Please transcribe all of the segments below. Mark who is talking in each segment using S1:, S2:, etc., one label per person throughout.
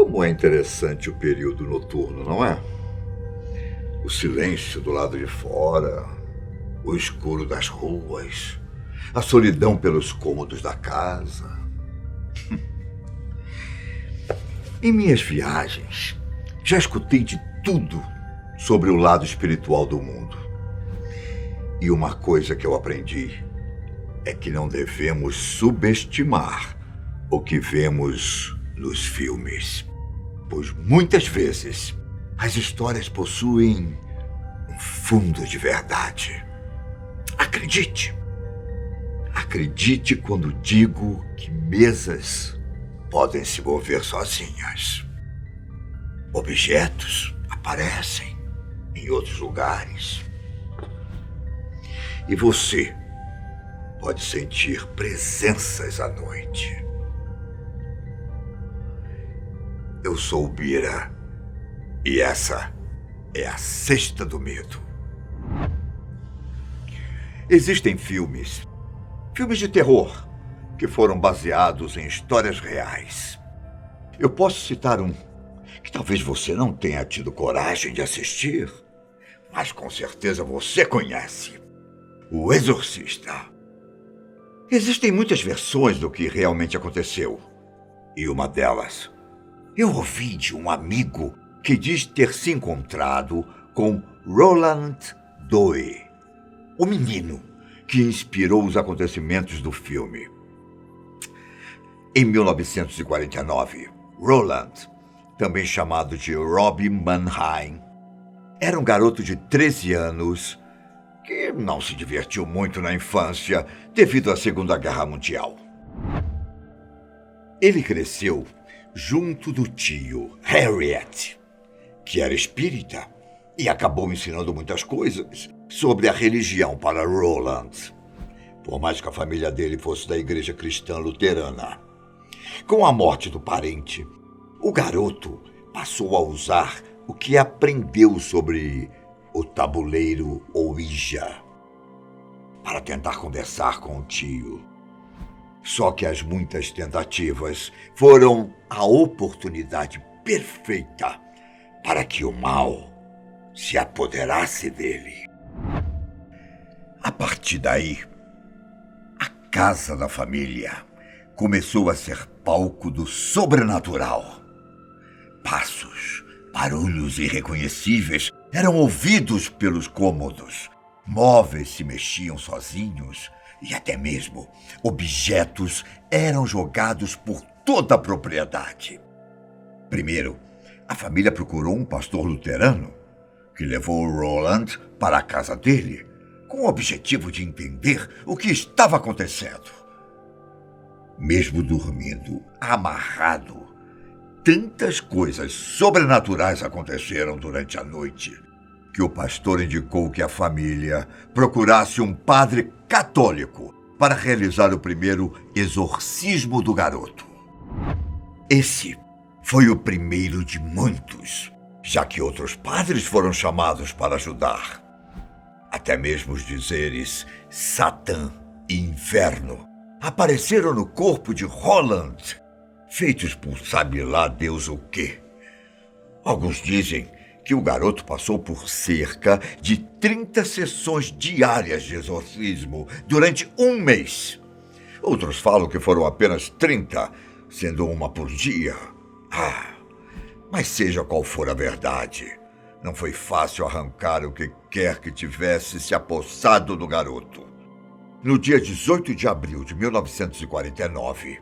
S1: Como é interessante o período noturno, não é? O silêncio do lado de fora, o escuro das ruas, a solidão pelos cômodos da casa. Em minhas viagens, já escutei de tudo sobre o lado espiritual do mundo. E uma coisa que eu aprendi é que não devemos subestimar o que vemos nos filmes. Pois muitas vezes as histórias possuem um fundo de verdade. Acredite. Acredite quando digo que mesas podem se mover sozinhas. Objetos aparecem em outros lugares. E você pode sentir presenças à noite. Eu sou o Bira e essa é a Sexta do Medo. Existem filmes de terror que foram baseados em histórias reais. Eu posso citar um que talvez você não tenha tido coragem de assistir, mas com certeza você conhece: O Exorcista. Existem muitas versões do que realmente aconteceu, e uma delas eu ouvi de um amigo que diz ter se encontrado com Roland Doe, o menino que inspirou os acontecimentos do filme. Em 1949, Roland, também chamado de Robbie Mannheim, era um garoto de 13 anos que não se divertiu muito na infância devido à Segunda Guerra Mundial. Ele cresceu junto do tio Harriet, que era espírita e acabou ensinando muitas coisas sobre a religião para Roland, por mais que a família dele fosse da igreja cristã luterana. Com a morte do parente, o garoto passou a usar o que aprendeu sobre o tabuleiro Ouija para tentar conversar com o tio. Só que as muitas tentativas foram a oportunidade perfeita para que o mal se apoderasse dele. A partir daí, a casa da família começou a ser palco do sobrenatural. Passos, barulhos irreconhecíveis eram ouvidos pelos cômodos. Móveis se mexiam sozinhos e até mesmo objetos eram jogados por toda a propriedade. Primeiro, a família procurou um pastor luterano que levou o Roland para a casa dele com o objetivo de entender o que estava acontecendo. Mesmo dormindo amarrado, tantas coisas sobrenaturais aconteceram durante a noite que o pastor indicou que a família procurasse um padre católico para realizar o primeiro exorcismo do garoto. Esse foi o primeiro de muitos, já que outros padres foram chamados para ajudar. Até mesmo os dizeres Satã e Inferno apareceram no corpo de Roland, feitos por sabe lá Deus o quê. Alguns dizem que o garoto passou por cerca de 30 sessões diárias de exorcismo durante um mês. Outros falam que foram apenas 30, sendo uma por dia. Mas seja qual for a verdade, não foi fácil arrancar o que quer que tivesse se apossado do garoto. No dia 18 de abril de 1949,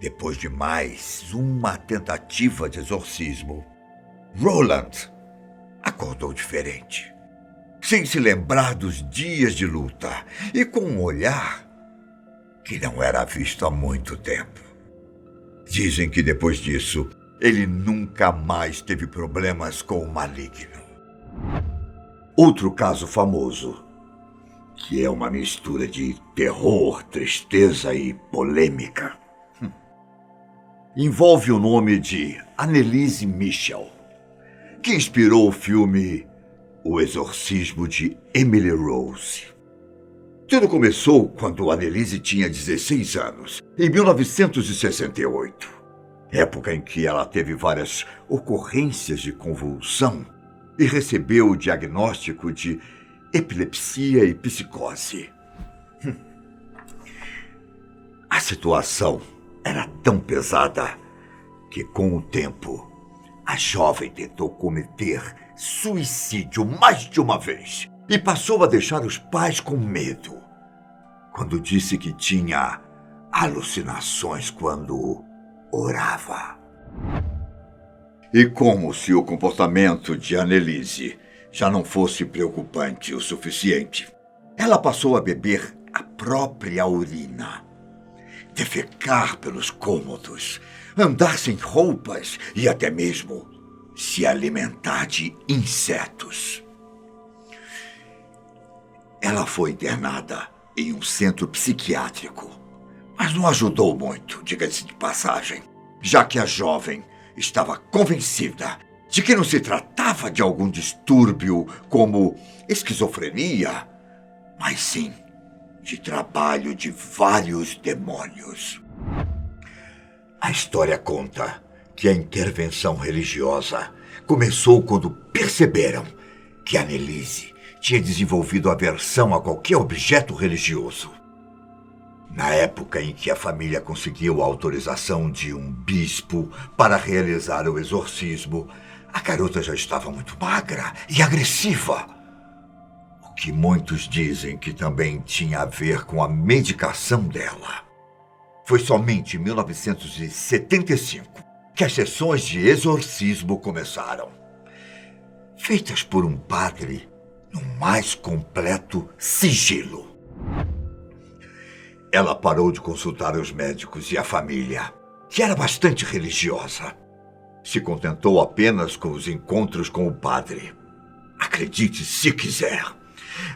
S1: depois de mais uma tentativa de exorcismo, Roland acordou diferente, sem se lembrar dos dias de luta e com um olhar que não era visto há muito tempo. Dizem que depois disso, ele nunca mais teve problemas com o maligno. Outro caso famoso, que é uma mistura de terror, tristeza e polêmica, envolve o nome de Anneliese Michel, que inspirou o filme O Exorcismo de Emily Rose. Tudo começou quando Anneliese tinha 16 anos, em 1968. época em que ela teve várias ocorrências de convulsão e recebeu o diagnóstico de epilepsia e psicose. A situação era tão pesada que, com o tempo, a jovem tentou cometer suicídio mais de uma vez e passou a deixar os pais com medo, quando disse que tinha alucinações quando orava. E como se o comportamento de Anneliese já não fosse preocupante o suficiente, ela passou a beber a própria urina, defecar pelos cômodos, andar sem roupas e até mesmo se alimentar de insetos. Ela foi internada em um centro psiquiátrico, mas não ajudou muito, diga-se de passagem, já que a jovem estava convencida de que não se tratava de algum distúrbio como esquizofrenia, mas sim de trabalho de vários demônios. A história conta que a intervenção religiosa começou quando perceberam que Anneliese tinha desenvolvido aversão a qualquer objeto religioso. Na época em que a família conseguiu a autorização de um bispo para realizar o exorcismo, a garota já estava muito magra e agressiva, o que muitos dizem que também tinha a ver com a medicação dela. Foi somente em 1975 que as sessões de exorcismo começaram, feitas por um padre no mais completo sigilo. Ela parou de consultar os médicos e a família, que era bastante religiosa. Se contentou apenas com os encontros com o padre. Acredite se quiser,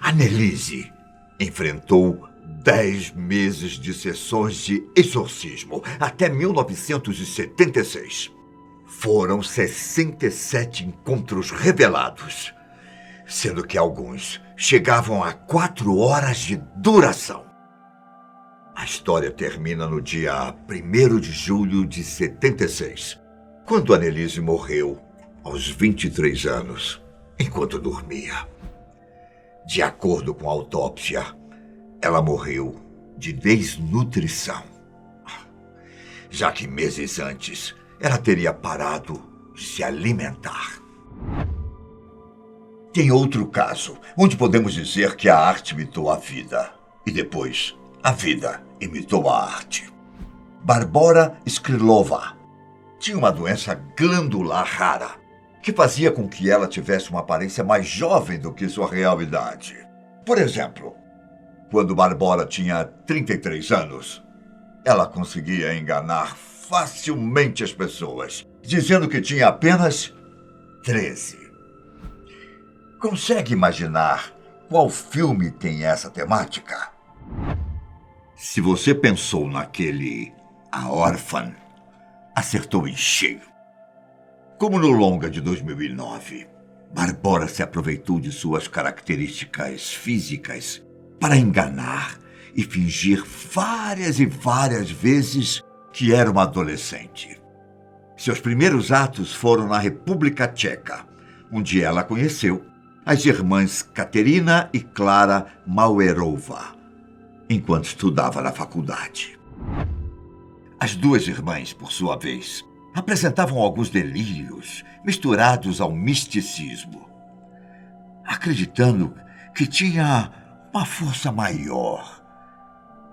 S1: Anneliese enfrentou 10 meses de sessões de exorcismo até 1976. Foram 67 encontros revelados, sendo que alguns chegavam a 4 horas de duração. A história termina no dia 1º de julho de 76, quando Anneliese morreu aos 23 anos, enquanto dormia. De acordo com a autópsia, ela morreu de desnutrição, já que meses antes ela teria parado de se alimentar. Tem outro caso, onde podemos dizer que a arte imitou a vida, e depois a vida imitou a arte. Barbora Skrilova tinha uma doença glandular rara, que fazia com que ela tivesse uma aparência mais jovem do que sua real idade. Por exemplo, quando Barbora tinha 33 anos, ela conseguia enganar facilmente as pessoas, dizendo que tinha apenas 13. Consegue imaginar qual filme tem essa temática? Se você pensou naquele A Órfã, acertou em cheio. Como no longa de 2009, Barbora se aproveitou de suas características físicas para enganar e fingir várias e várias vezes que era uma adolescente. Seus primeiros atos foram na República Tcheca, onde ela conheceu as irmãs Katerina e Klara Mauerova, enquanto estudava na faculdade. As duas irmãs, por sua vez, apresentavam alguns delírios misturados ao misticismo, acreditando que tinha uma força maior,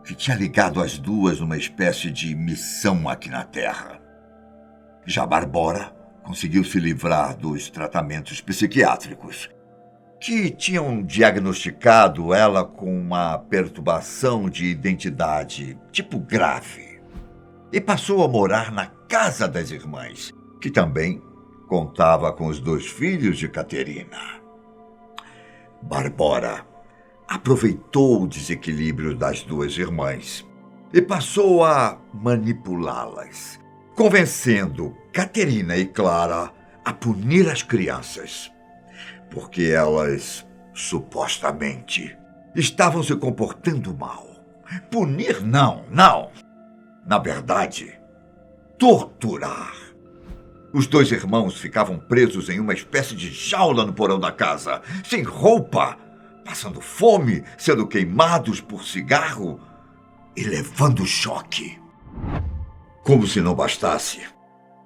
S1: que tinha ligado as duas numa espécie de missão aqui na Terra. Já Barbora conseguiu se livrar dos tratamentos psiquiátricos, que tinham diagnosticado ela com uma perturbação de identidade tipo grave, e passou a morar na casa das irmãs, que também contava com os 2 filhos de Katerina. Barbora aproveitou o desequilíbrio das 2 irmãs e passou a manipulá-las, convencendo Katerina e Klara a punir as crianças, porque elas, supostamente, estavam se comportando mal. Punir, não. Na verdade, torturar. Os dois irmãos ficavam presos em uma espécie de jaula no porão da casa, sem roupa, passando fome, sendo queimados por cigarro e levando choque. Como se não bastasse,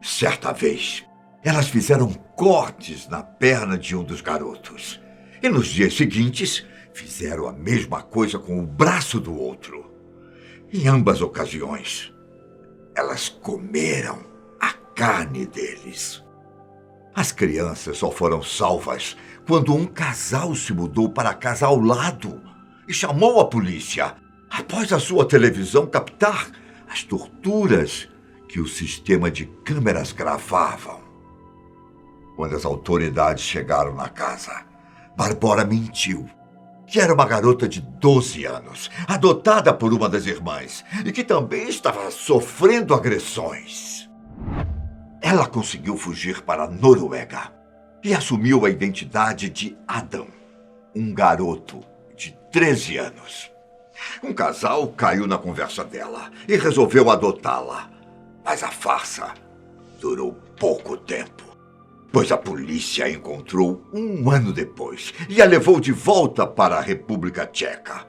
S1: certa vez, elas fizeram cortes na perna de um dos garotos. E nos dias seguintes, fizeram a mesma coisa com o braço do outro. Em ambas ocasiões, elas comeram a carne deles. As crianças só foram salvas quando um casal se mudou para a casa ao lado e chamou a polícia, após a sua televisão captar as torturas que o sistema de câmeras gravavam. Quando as autoridades chegaram na casa, Barbora mentiu que era uma garota de 12 anos, adotada por uma das irmãs e que também estava sofrendo agressões. Ela conseguiu fugir para a Noruega e assumiu a identidade de Adam, um garoto de 13 anos. Um casal caiu na conversa dela e resolveu adotá-la. Mas a farsa durou pouco tempo, pois a polícia a encontrou um ano depois e a levou de volta para a República Tcheca,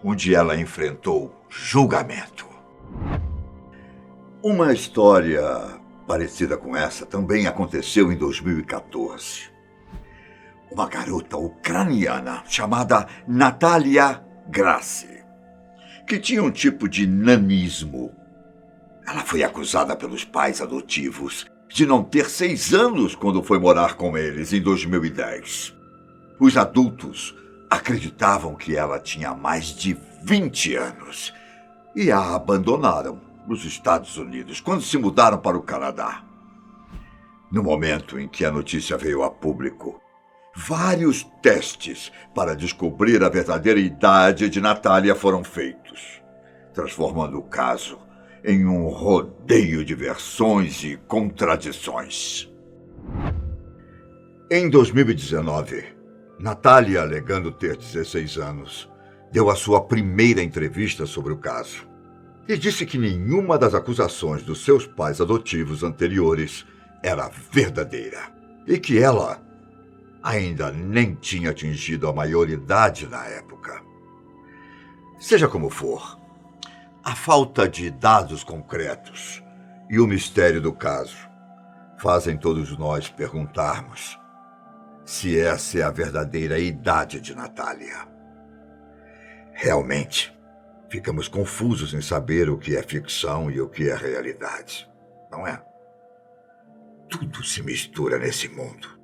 S1: onde ela enfrentou julgamento. Uma história parecida com essa também aconteceu em 2014. Uma garota ucraniana chamada Natalia Grassi, que tinha um tipo de nanismo. Ela foi acusada pelos pais adotivos de não ter 6 anos quando foi morar com eles em 2010. Os adultos acreditavam que ela tinha mais de 20 anos e a abandonaram nos Estados Unidos quando se mudaram para o Canadá. No momento em que a notícia veio a público, vários testes para descobrir a verdadeira idade de Natália foram feitos, transformando o caso em um rodeio de versões e contradições. Em 2019, Natália, alegando ter 16 anos, deu a sua primeira entrevista sobre o caso e disse que nenhuma das acusações dos seus pais adotivos anteriores era verdadeira e que ela ainda nem tinha atingido a maioridade na época. Seja como for, a falta de dados concretos e o mistério do caso fazem todos nós perguntarmos se essa é a verdadeira idade de Natália. Realmente, ficamos confusos em saber o que é ficção e o que é realidade, não é? Tudo se mistura nesse mundo.